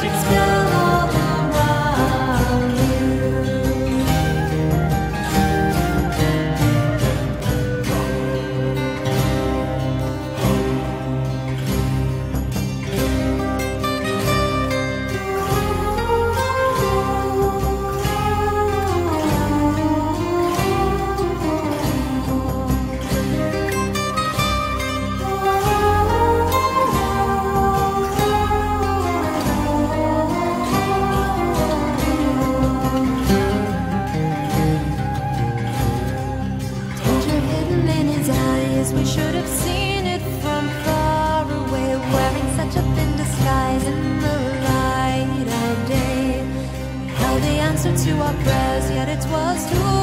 magic spell all around you. We should have seen it from far away, wearing such a thin disguise in the light of day. We held the answer to our prayers, yet it was too